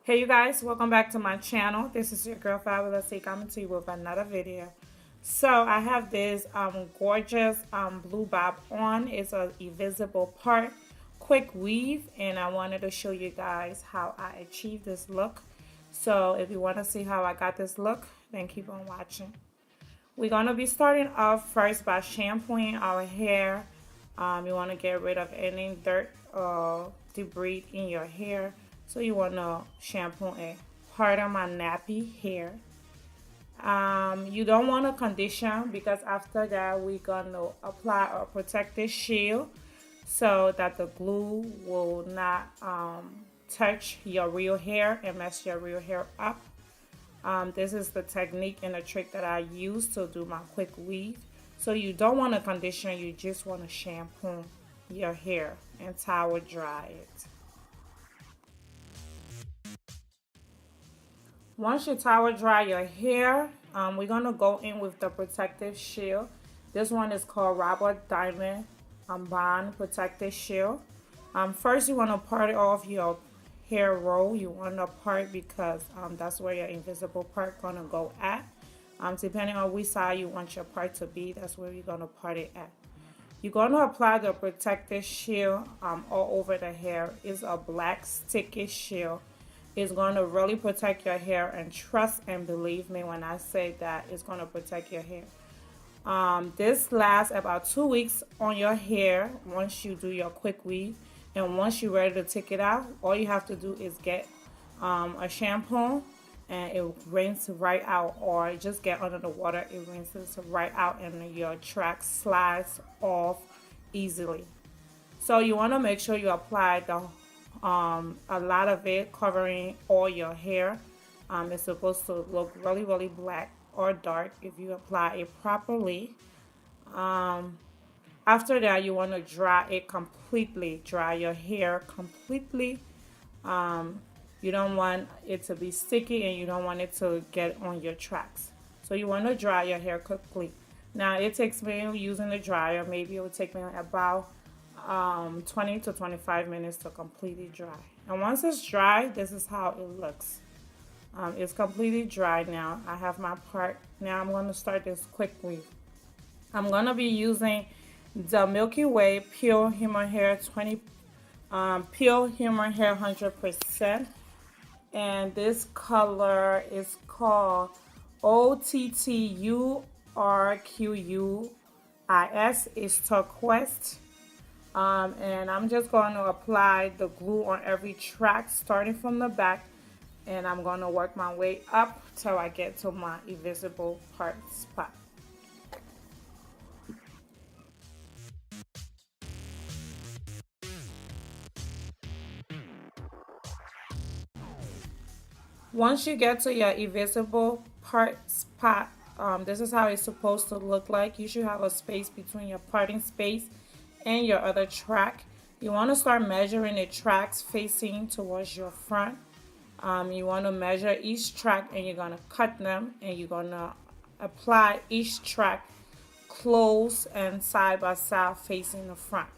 Hey you guys, welcome back to my channel. This is your girl Fabulous coming to you with another video. So I have this gorgeous blue bob on. It's a invisible part, quick weave, and I wanted to show you guys how I achieved this look. So if you want to see how I got this look, then keep on watching. We're going to be starting off first by shampooing our hair. You want to get rid of any dirt or debris in your hair. So you want to shampoo a part of my nappy hair. You don't want to condition because after that we're going to apply a protective shield so that the glue will not touch your real hair and mess your real hair up. This is the technique and the trick that I use to do my quick weave. So you don't want to condition, you just want to shampoo your hair and towel dry it. Once you towel dry your hair, we're going to go in with the protective shield. This one is called Robert Diamond Bond Protective Shield. First you want to part off your hair roll. You want to part because that's where your invisible part going to go at. Depending on which side you want your part to be, that's where you're going to part it at. You're going to apply the protective shield all over the hair. It's a black sticky shield. It's going to really protect your hair, and trust and believe me when I say that it's going to protect your hair. This lasts about 2 weeks on your hair once you do your quick weave, and once you're ready to take it out, all you have to do is get a shampoo and it rinses right out, or just get under the water, it rinses right out and your track slides off easily. So you want to make sure you apply the a lot of it, covering all your hair. It's supposed to look really black or dark if you apply it properly. After that you want to dry it completely, dry your hair completely. You don't want it to be sticky and you don't want it to get on your tracks, so you want to dry your hair quickly. Now it takes me, using the dryer, maybe it will take me about 20 to 25 minutes to completely dry. And once it's dry, this is how it looks. It's completely dry now. I have my part. Now I'm going to start this quick weave. I'm going to be using the Milky Way Pure Human Hair 100%, and this color is called OTTURQUIS. It's turquoise. And I'm just going to apply the glue on every track starting from the back, and I'm going to work my way up till I get to my invisible part spot. Once you get to your invisible part spot, this is how it's supposed to look like. You should have a space between your parting space and your other track. You want to start measuring the tracks facing towards your front. You want to measure each track and you're going to cut them, and you're going to apply each track close and side by side facing the front.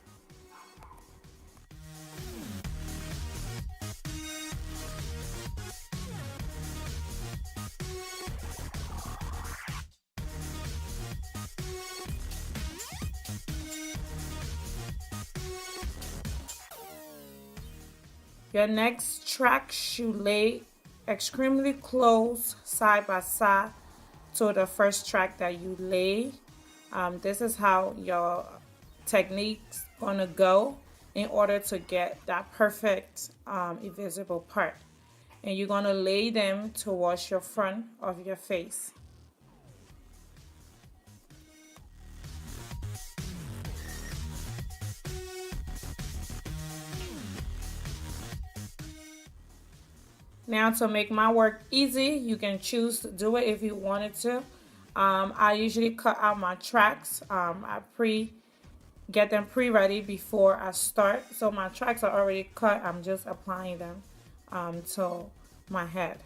Your next track should lay extremely close side by side to the first track that you lay. This is how your technique's gonna go in order to get that perfect invisible part. And you're gonna lay them towards your front of your face. Now to make my work easy, you can choose to do it if you wanted to. I usually cut out my tracks. I get them pre-ready before I start. So my tracks are already cut. I'm just applying them to my head.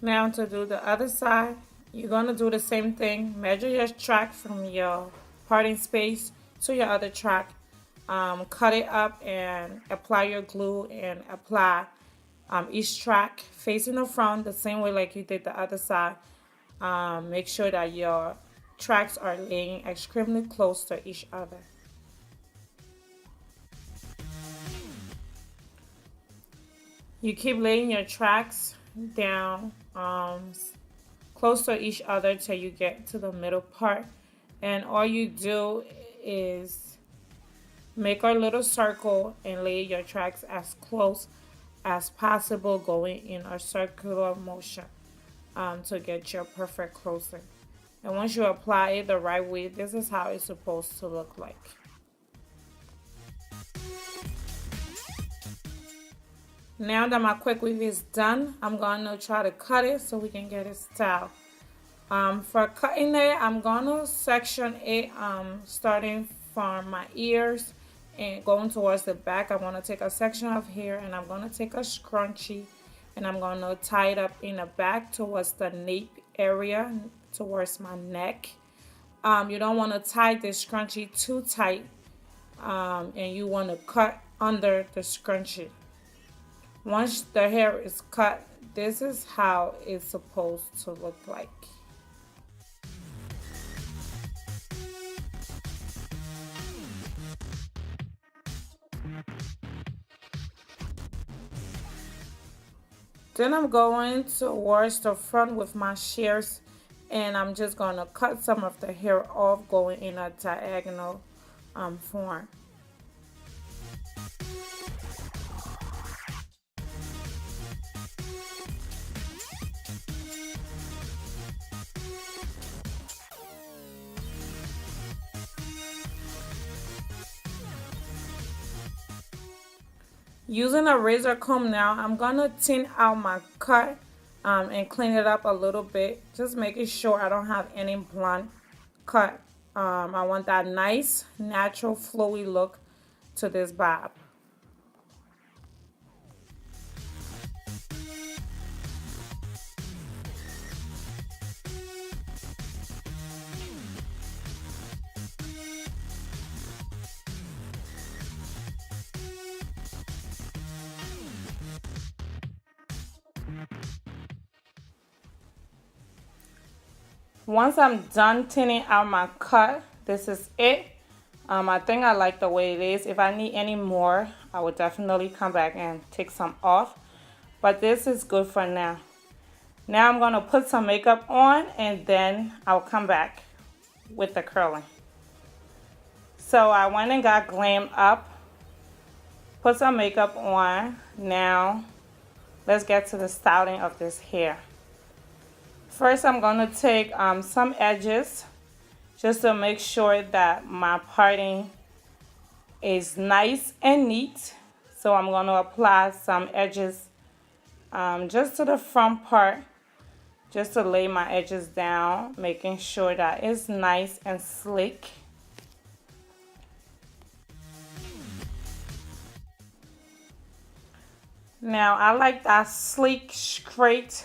Now to do the other side, you're going to do the same thing. Measure your track from your parting space to your other track. Cut it up and apply your glue and apply each track facing the front the same way like you did the other side. Make sure that your tracks are laying extremely close to each other. You keep laying your tracks down close to each other till you get to the middle part. And all you do is make a little circle and lay your tracks as close as possible, going in a circular motion to get your perfect closing. And once you apply it the right way, this is how it's supposed to look like. Now that my quick weave is done, I'm going to try to cut it so we can get it styled. For cutting it, I'm going to section it starting from my ears and going towards the back. I'm going to take a section of hair and I'm going to take a scrunchie and I'm going to tie it up in the back towards the nape area, towards my neck. You don't want to tie this scrunchie too tight and you want to cut under the scrunchie. Once the hair is cut, this is how it's supposed to look like. Then I'm going towards the front with my shears and I'm just going to cut some of the hair off going in a diagonal form. Using a razor comb now, I'm going to thin out my cut and clean it up a little bit. Just making sure I don't have any blunt cut. I want that nice, natural, flowy look to this bob. Once I'm done tinning out my cut, this is it. I think I like the way it is. If I need any more, I will definitely come back and take some off. But this is good for now. Now I'm going to put some makeup on and then I'll come back with the curling. So I went and got glammed up, put some makeup on. Now let's get to the styling of this hair. First, I'm going to take some edges just to make sure that my parting is nice and neat. So I'm going to apply some edges just to the front part, just to lay my edges down, making sure that it's nice and slick. Now, I like that sleek, straight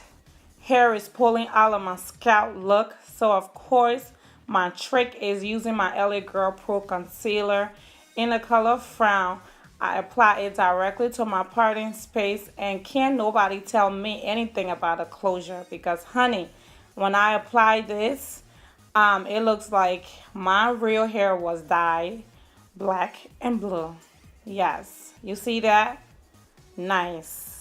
hair is pulling out of my scalp look. So of course my trick is using my LA Girl Pro concealer in the color Frown. I apply it directly to my parting space and can't nobody tell me anything about a closure, because honey, when I apply this it looks like my real hair was dyed black and blue. Yes, you see that? Nice.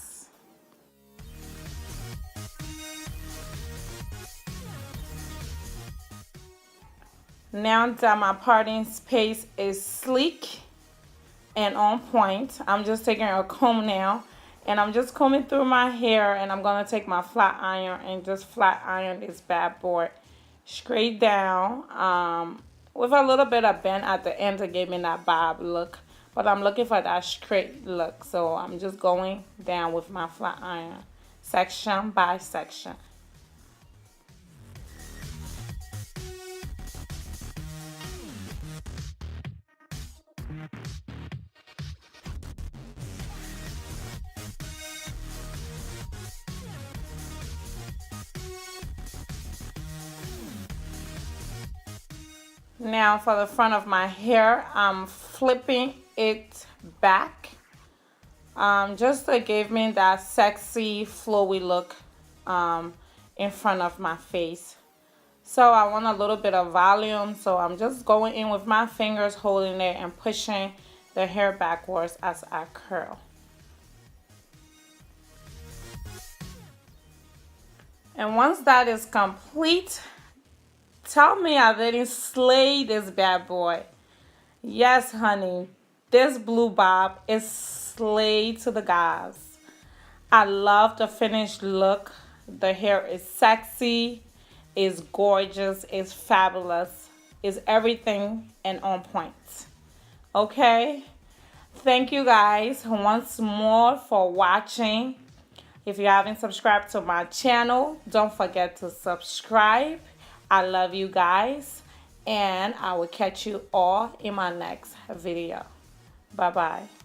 Now that my parting space is sleek and on point, I'm just taking a comb now and I'm just combing through my hair, and I'm going to take my flat iron and just flat iron this bad boy straight down with a little bit of bend at the end to give me that bob look. But I'm looking for that straight look, so I'm just going down with my flat iron section by section. Now for the front of my hair, I'm flipping it back, just to give me that sexy flowy look in front of my face. So I want a little bit of volume, so I'm just going in with my fingers, holding it and pushing the hair backwards as I curl. And once that is complete, tell me I didn't slay this bad boy. Yes, honey, this blue bob is slayed to the gods. I love the finished look. The hair is sexy, is gorgeous, is fabulous, is everything and on point. Okay? Thank you guys once more for watching. If you haven't subscribed to my channel, don't forget to subscribe. I love you guys, and I will catch you all in my next video. Bye-bye.